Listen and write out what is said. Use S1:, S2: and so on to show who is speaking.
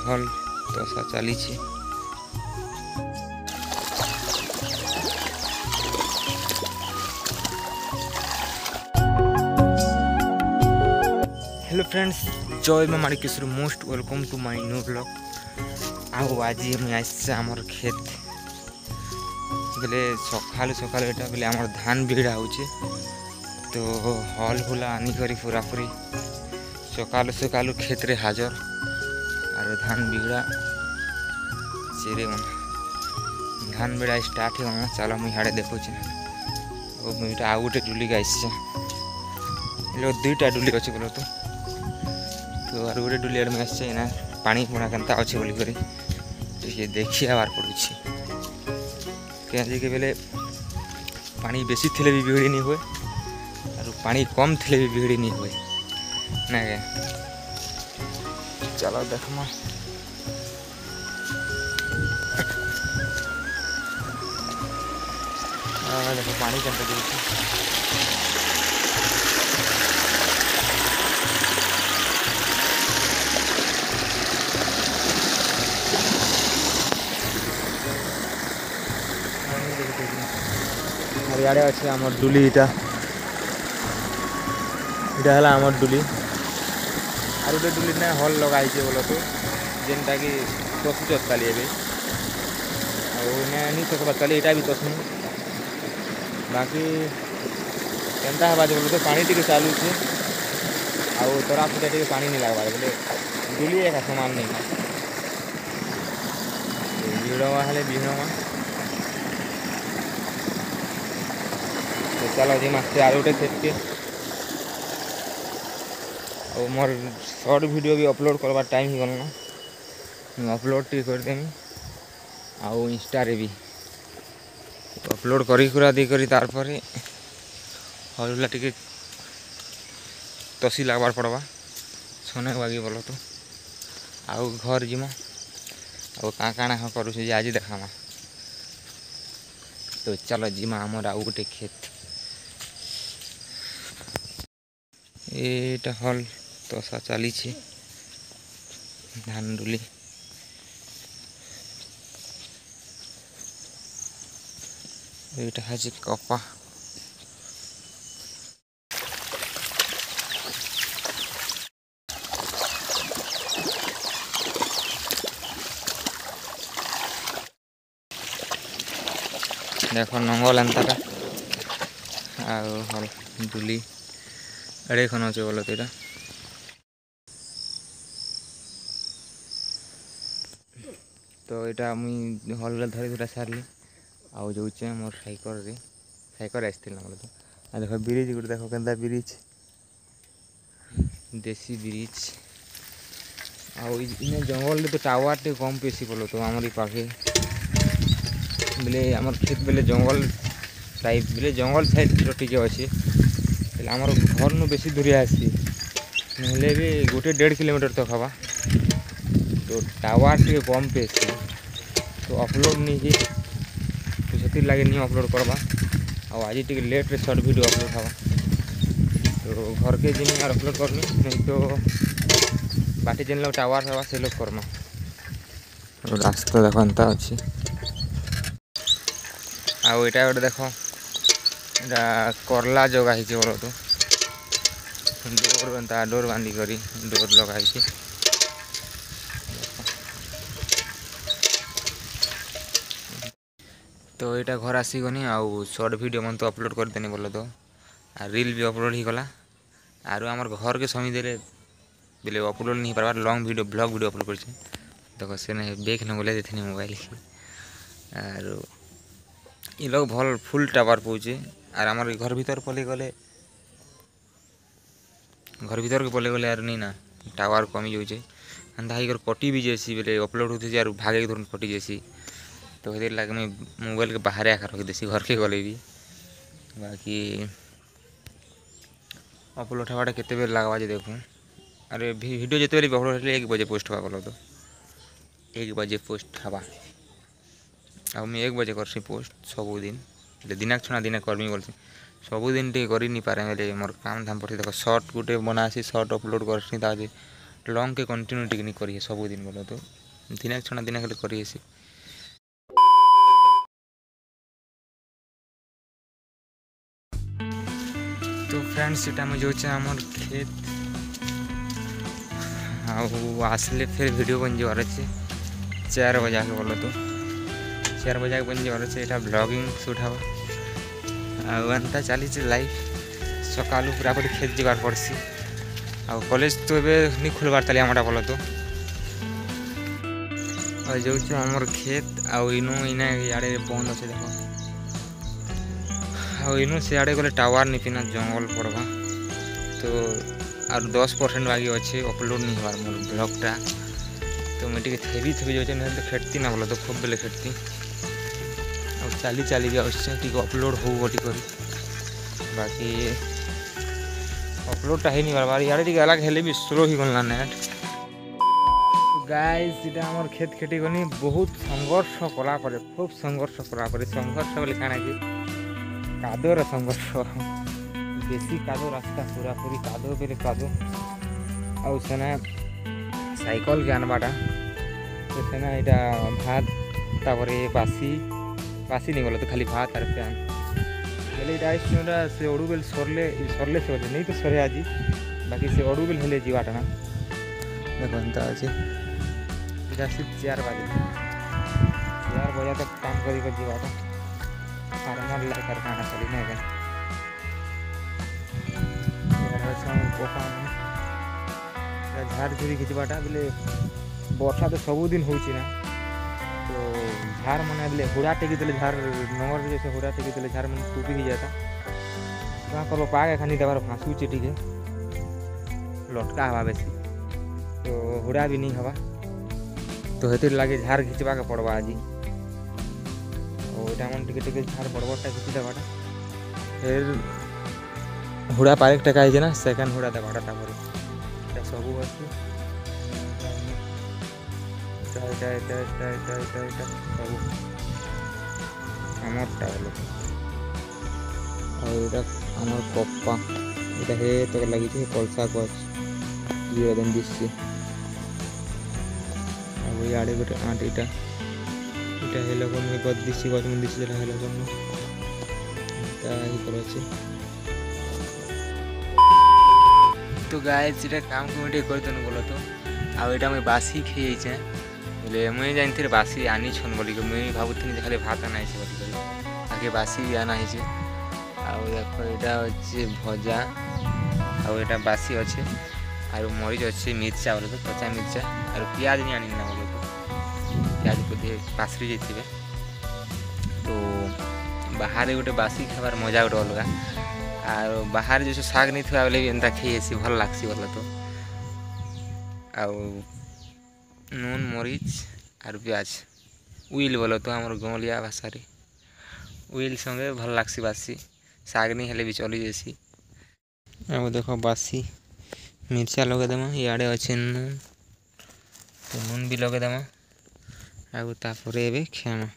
S1: हल दशा चली। हेलो फ्रेंड्स, जय मां Manikeshwar, most welcome to my new vlog. आज मुझे आसছে आमर खेत बेले सकालू सकालू एटा बेले आमर धान बिगड़ा होचे तो हल हुला आनी करी पूरा पूरी सकालू सकालू खेत रे हाजर और धान बिगड़ा चेरे मन धान बिड़ा स्टार्ट हो चलो मुझे हाड़े देखुचे मुझे आउ गोटे डुली आसছে दुईटा डुली अच्छे बोलो तो और गोटे डुली आड़े आसছে ना पानी पुणा केन्ता अच्छे बोलिक देखी आवार पड़ू कहीं बेले पानी बेसी थिले भी बिगड़ी नहीं हुए और पानी कम थिले भी बिगड़ी नहीं हुए ना के चलो देखमा देखो पानी केन्ता देउछि याडे अच्छे आमर डुली इटा है आमर डुली और गोटे डुली ना हल लगाई बोलो तो जेनटा कि तसुच ताली नहीं तसवा ताली यहाँ भी तसुन बाकी केन्ता हवा बोलो तो पानी टी चालू आउ तरा फुटा टी पानी नहीं लगवा बोले डुली एका समान नहीं बिड़वा हेले बिहड़वा तो चलो जी मास्ते आर गोटे खेत के और मोर शॉर्ट वीडियो भी अपलोड करवार टाइम ही गलना अपलोड टी करदेमी आउ इंस्टा रे भी अपलोड करी कुरा दी करी तार पर हलुला टिके तसी लगवार पड़वा सोने बागी बोलो तो आउ घर जिमा आउ काଣା हाँ करूँ आज देखामा तो चलो जिमा आमर आउ गोटे खेत एटा हल दशा चली धान डुली एटा है कपा देखो नंगल एंता हल डुली एड़े खन अच्छे बोलो तो यहाँ तो यहाँ मुई हल धरी धुरा सारे आउ जाऊे मोर साइकर आसती बोलो तो आ देख ब्रिज गोटे देख के ब्रिज देसी ब्रिज आउ जंगल तो टावर टे कम पेसी बोलो तो आमर पाखे बेले आमर खेत बेले जंगल टाइप बेले जंगल साइड टे अच्छे आमर घर नु बेसी दूरिया आसी नहले भी गोटे 1.5 किलोमीटर तक हवा तो टावर टे कम पे तो अपलोड नहीं तो से लगे नहीं अपलोड करवा और आज टे लेट रे शॉर्ट वीडियो अपलोड हवा तो घर के जिन यार अपलोड करनी नहीं तो बाटी जेन लोग टावर हवा से लोग करमा रास्ता देखो एंता अच्छी आउ एटा गोटे देख करला जगह है बोलो तो डोर बनता डोर बांधी करी डोर लगाई तो यहाँ घर आसीगनी आउ शॉर्ट वीडियो मन तो अपलोड करदेनी बोलो तो आ रील भी अपलोड ही गला आर आमर घर के समी देले बेले अपलोड नहीं पार्बार long video vlog video upload कर देखो से बैग न बोले देते मोबाइल आर ये लोग भल फुल टावर पाचे आर आमर घर भीतर पले गले घर भीतर के पले गले यार नहीं ना टावर कमी जाऊे एंता ही कटी भी जैसी बेले अपलोड होते यार भागे धरन कटी जैसी तो ये लगे मैं मोबाइल के बाहर आकर रख देसी घर के गले भी बाकी अपलोड हवाटा केते बेर लगवा जे देखूँ अरे वीडियो जिते बेले अपलोड 1 बजे पोस्ट हवा बोलो तो 1 बजे पोस्ट हवा आ मैं 1 बजे करसी पोस्ट सबुदिन दिनाक छुणा दिना करमी बोलसी सबुदिन टे कर नहीं पारे बेले मोर काम धाम पड़े देख शर्ट गोटे बनासी शर्ट अपलोड करसी लॉन्ग के कंटिन्यू टिक नहीं करी सब दिन बोलो तो दिन छुणा दिन खाली करी तो फ्रेंड्स इटा मुझे जो आमर खेत आसले फिर वीडियो बन जावर अच्छे 4 बजा के बोलो तो 4 बजा के बन जावर अच्छे यहाँ ब्लॉगिंग शूट हवा आंता चली लाइफ सका पूरा पूरी खेत जावार पड़सी आ कॉलेज तो ये नहीं खुलबार ताली आमटा बोलो तो जो आमर खेत आनो इना इे बंद अच्छे देख आनो सियाड़े गले टावर नहीं पिना जंगल पड़वा तो और 10% बाकी अच्छे अपलोड नहीं हमार मोर ब्लॉगटा तो मुझे थेबी जो तो खेटती ना बोलो तो खूब बेले खेटती और चली चली टी अपलोड हो करी बाकी अपलोडटा है नहीं बार यार टी अलग हेले भी स्लो ही गला नेट तो गाइस इटा हमर खेत खेटी गनी बहुत संघर्ष कला परे खूब संघर्ष कला परे संघर्ष बोले काना कि कादोर संघर्ष बेसी कादो रास्ता पूरा पूरी कादो बेले कादो आउ सेना साइकल के आनबाटा तो सेना इटा भात तापरे बासी बासी नहीं बोलो तो खाली भात और पैन बोले इटा से ओडू बेल सरले सरले से नहीं तो सरे आज बाकी से ओडू बेल हेले जीवाटा ना देखो अंता अच्छे इटा सिर्फ 4 बजे तक काम करी जीवाटा फार्मर लाइक कारखाना चली ना झाड़ झुरी खिचवाटा बोले वर्षा तो सबुदिन हो तो झाड़ मन बोले हुड़ा टेकी देले झाड़ नंगर जैसे हुड़ा टेकी देले झाड़ मन टूटी ही जाता क्या कर पागे खानी देवार फाँसूचे टी लटका हवा बेसी तो हुड़ा भी नहीं हवा तो हेतिर लगे झाड़ खिंचवा के पड़वा आज और मन टिके टिके झाड़ बड़बड़टा खिंची देवाटा फिर हुड़ा पारेक टेका है ना सेकेंड हुड़ा देवाटा तापर सब अच्छे सब आमरटा बोलो और आमर कप्पा এটা হে তো লাগিছে কলসা গছ দিয়ে দেন দিছি আর ওই আড়ে গোটে আট এটা এটা হেলো কোন গছ দিছি গছ মন দিছি এটা হেলো কোন তাই করছে तो गाइस इटा काम को कर देन बोलो तो आटा मुझे बासी खाई जाए बोले मुझे जानी बासी आनी छन बोल मुझे भावुनी खाली भात आना है बोल आगे बासी भी आना है देखो यहाँ हे भजा आटा बासी अच्छे और मरीच अच्छे मिर्चा बोले तो कचा मिर्चा और पियाज नहीं आनी ना बोले तो पियाज बोधे पासरी जाइए तो बाहर गोटे बासी खाबार मजा गोटे अलग और बाहर जो साग नहीं था बोले भी एंता खाई भल लगसी बोला तो नून मरीच और प्याज उइल बोलो तो आम गलिया भाषा उइल संगे भल लगसी बासी साग नहीं हेले भी चली जासी अब देखो बासी मिर्चा लगे देमा इे अच्छे नून तो नून भी लगे देमा आगे खेमा।